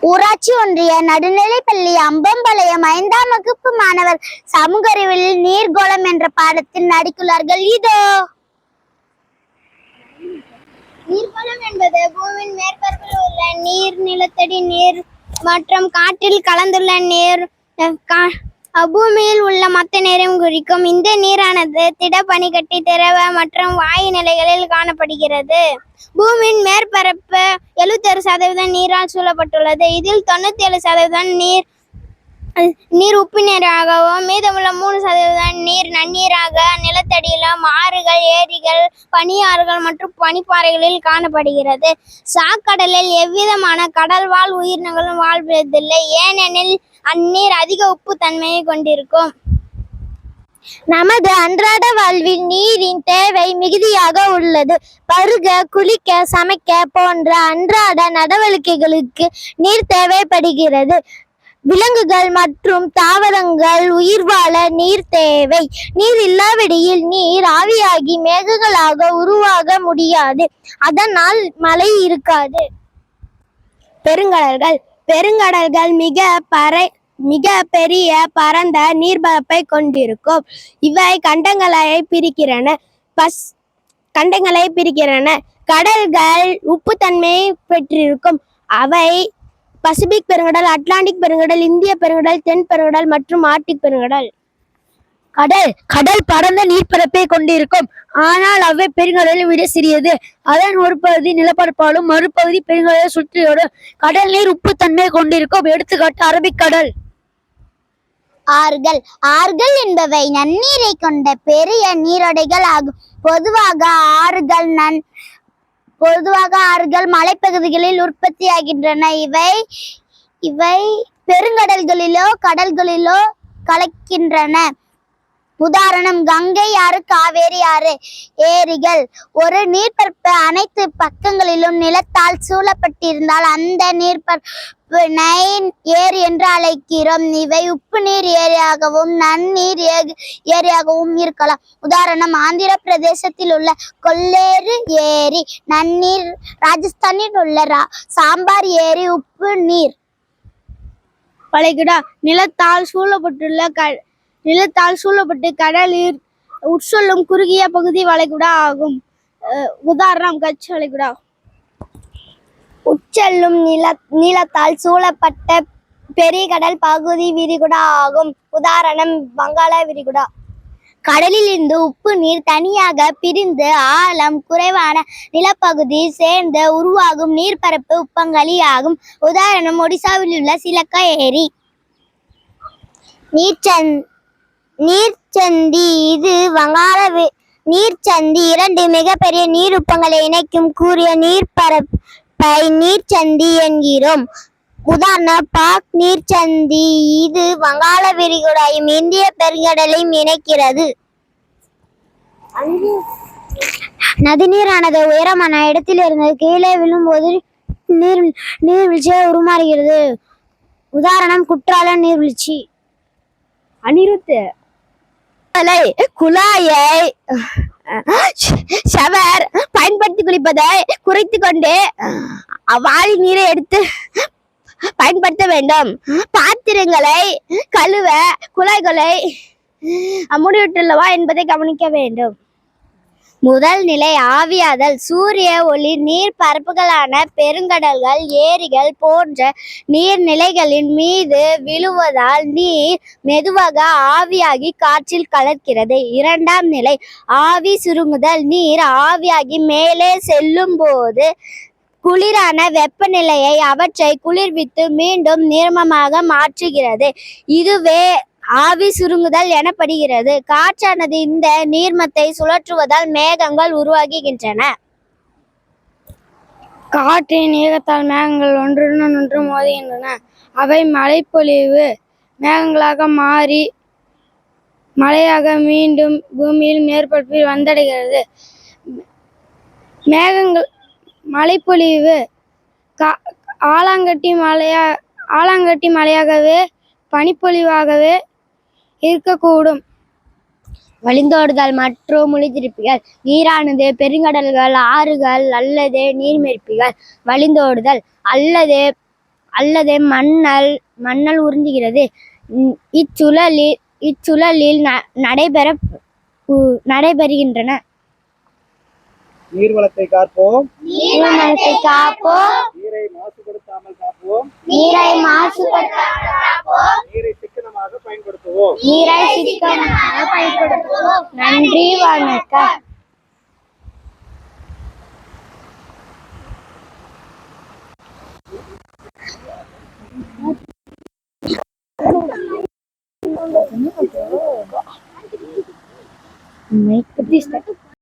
ஊராட்சி ஒன்றிய நடுநிலைப்பள்ளி அம்பம்பாளையம் 5ஆம் வகுப்பு மாணவர் சமூக அறிவியலில் நீர்கோளம் என்ற பாடத்தில் நடித்துள்ளார்கள். இதோ நீர்கோளம் என்பது பூமியின் மேற்பரப்பில் உள்ள நீர், நிலத்தடி நீர் மற்றும் காற்றில் கலந்துள்ள நீர் பூமியில் உள்ள மொத்த நீரையும் குறிக்கும். இந்த நீரானது திட, பனிக்கட்டி, திரவ மற்றும் வாயு நிலைகளில் காணப்படுகிறது. பூமியின் மேற்பரப்பு 76% நீரால் சூழப்பட்டுள்ளது. இதில் 97% நீர் உப்பு நீராகவும் மீதமுள்ள 3% நீர் நன்னீராக நிலத்தடியிலும் ஆறுகள், ஏரிகள், பனியாறுகள் மற்றும் பனிப்பாறைகளில் காணப்படுகிறது. சாக்கடலில் எவ்விதமான கடல்வாழ் உயிரினங்களும் வாழ்வதில்லை, ஏனெனில் அந்நீர் அதிக உப்பு தன்மையை கொண்டிருக்கும். நமது அன்றாட வாழ்வில் நீரின் தேவை மிகுதியாக உள்ளது. பருக, குளிக்க, சமைக்க போன்ற அன்றாட நடவடிக்கைகளுக்கு நீர் தேவைப்படுகிறது. விலங்குகள் மற்றும் தாவரங்கள் உயிர் வாழ நீர் தேவை. நீர் இல்லாவிடில் நீர் ஆவியாகி மேகங்களாக உருவாக முடியாது. அதனால் மழை இருக்காது. பெருங்கடல்கள் பெருங்கடல்கள் மிக பெரிய பரந்த நீர்பரப்பை கொண்டிருக்கும். இவை கண்டங்களை பிரிக்கிறன. கடல்கள் உப்புத்தன்மையை பெற்றிருக்கும். அவை பசிபிக் பெருங்கடல், அட்லாண்டிக் பெருங்கடல், இந்திய பெருங்கடல், தென் பெருங்கடல் மற்றும் ஆர்டிக் பெருங்கடல். கடல் பரந்த நீர்ப்பரப்பை கொண்டிருக்கும். ஆனால் அவை பெருங்கடலை விட சிறியது. அதன் ஒரு பகுதி நிலப்பரப்பாலும் மறுபகுதி பெருங்கடலை சுற்றியோடும். கடல் நீர் உப்புத்தன்மை கொண்டிருக்கும். எடுத்துக்காட்டு அரபிக்கடல். ஆறுகள் என்பவை நன்னீரை கொண்ட பெரிய நீரோடைகள் ஆகும். பொதுவாக ஆறுகள் மலைப்பகுதிகளில் உற்பத்தியாகின்றன. இவை பெருங்கடல்களிலோ கடல்களிலோ கலக்கின்றன. உதாரணம் கங்கை ஆறு, காவேரி ஆறு. ஏரிகள் ஒரு நீர்ப்பரப்பு அனைத்து பக்கங்களிலும் நிலத்தால் சூழப்பட்டிருந்தால் அந்த நீர்ப்பரப்பினை ஏரி என்று அழைக்கிறோம். இவை உப்பு நீர் ஏரியாகவும் நன்னீர் ஏரியாகவும் இருக்கலாம். உதாரணம் ஆந்திர பிரதேசத்தில் உள்ள கொல்லேறு ஏரி நன்னீர், ராஜஸ்தானில் உள்ள சாம்பார் ஏரி உப்பு நீர். வளைகுடா நிலத்தால் சூழப்பட்டு கடலில் உட்செல்லும் குறுகிய பகுதி வளைகுடா ஆகும். உதாரணம் கட்ச் வளைகுடா. உட்செல்லும் நீளத்தால் சூழப்பட்ட பெரிய கடல் பகுதி விரிகுடா ஆகும். உதாரணம் வங்காள விரிகுடா. கடலில் இருந்து உப்பு நீர் தனியாக பிரிந்து ஆழம் குறைவான நிலப்பகுதி சேர்ந்து உருவாகும் நீர்ப்பரப்பு உப்பங்கழி ஆகும். உதாரணம் ஒடிசாவில் உள்ள சிலக்கா ஏரி. நீர்ச்சந்தி இது வங்காள நீர்ச்சந்தி. 2 மிகப்பெரிய நீர் உப்பங்களை இணைக்கும் கூறிய நீர்ப்பரப்பை நீர்ச்சந்தி என்கிறோம். உதாரணம் பாக் நீர்ச்சந்தி. இது வங்காள விரிகுடாவையும் இந்திய பெருங்கடலையும் இணைக்கிறது. நதிநீரானது உயரமான இடத்திலிருந்து கீழே விழும்போது நீர்வீழ்ச்சியை உருமாறுகிறது. உதாரணம் குற்றால நீர்வீழ்ச்சி. அனிருத் குழாயை ஷவர் பயன்படுத்தி குளிப்பதை குறைத்து கொண்டு வாளி நீரை எடுத்து பயன்படுத்த வேண்டும். பாத்திரங்களை கழுவ குழாய்களை மூடிவிட்டுள்ளவா என்பதை கவனிக்க வேண்டும். முதல் நிலை ஆவியாதல். சூரிய ஒளி நீர் பரப்புகளான பெருங்கடல்கள், ஏரிகள் போன்ற நீர்நிலைகளின் மீது விழுவதால் நீர் மெதுவாக ஆவியாகி காற்றில் கலக்கிறது. 2ஆம் நிலை ஆவி சுருங்குதல். நீர் ஆவியாகி மேலே செல்லும் போது குளிரான வெப்பநிலையை அவற்றை குளிர்வித்து மீண்டும் நீர்மமாக மாற்றுகிறது. இதுவே ஆவி சுருங்குதல் எனப்படுகிறது. காற்றானது இந்த நீர்மத்தை சுழற்றுவதால் மேகங்கள் உருவாகின்றன. காற்றின் இயக்கத்தால் மேகங்கள் ஒன்றுடன் ஒன்று மோதுகின்றன. அவை மழைப்பொழிவு மேகங்களாக மாறி மழையாக மீண்டும் பூமியின் மேற்பரப்பில் வந்தடைகிறது. மழைப்பொழிவு ஆலங்கட்டி மழையாகவே பனிப்பொழிவாகவே இருக்கக்கூடும். வழிந்தோடுதல் மற்றும் மொழித்திருப்பிகள். நீரானது பெருங்கடல்கள், ஆறுகள் அல்லது நீர்மேற்பிகள் வழிந்தோடுதல் அல்லது அல்லது மண்ணல் உறிஞ்சுகிறது. இச்சுழலில் நடைபெறுகின்றன. நீர்வளத்தை காப்போம், நீர்வளத்தை காப்போம், நீரை மாசுபடுத்தாமல் காப்போம், நீரை மாசுபடுத்தாமல் காப்போம், நீரை சிக்கனமாக பயன்படுத்துவோம். நீரை சிக்கனமாக பயன்படுத்துவோம். நன்றி, வணக்கம். Make this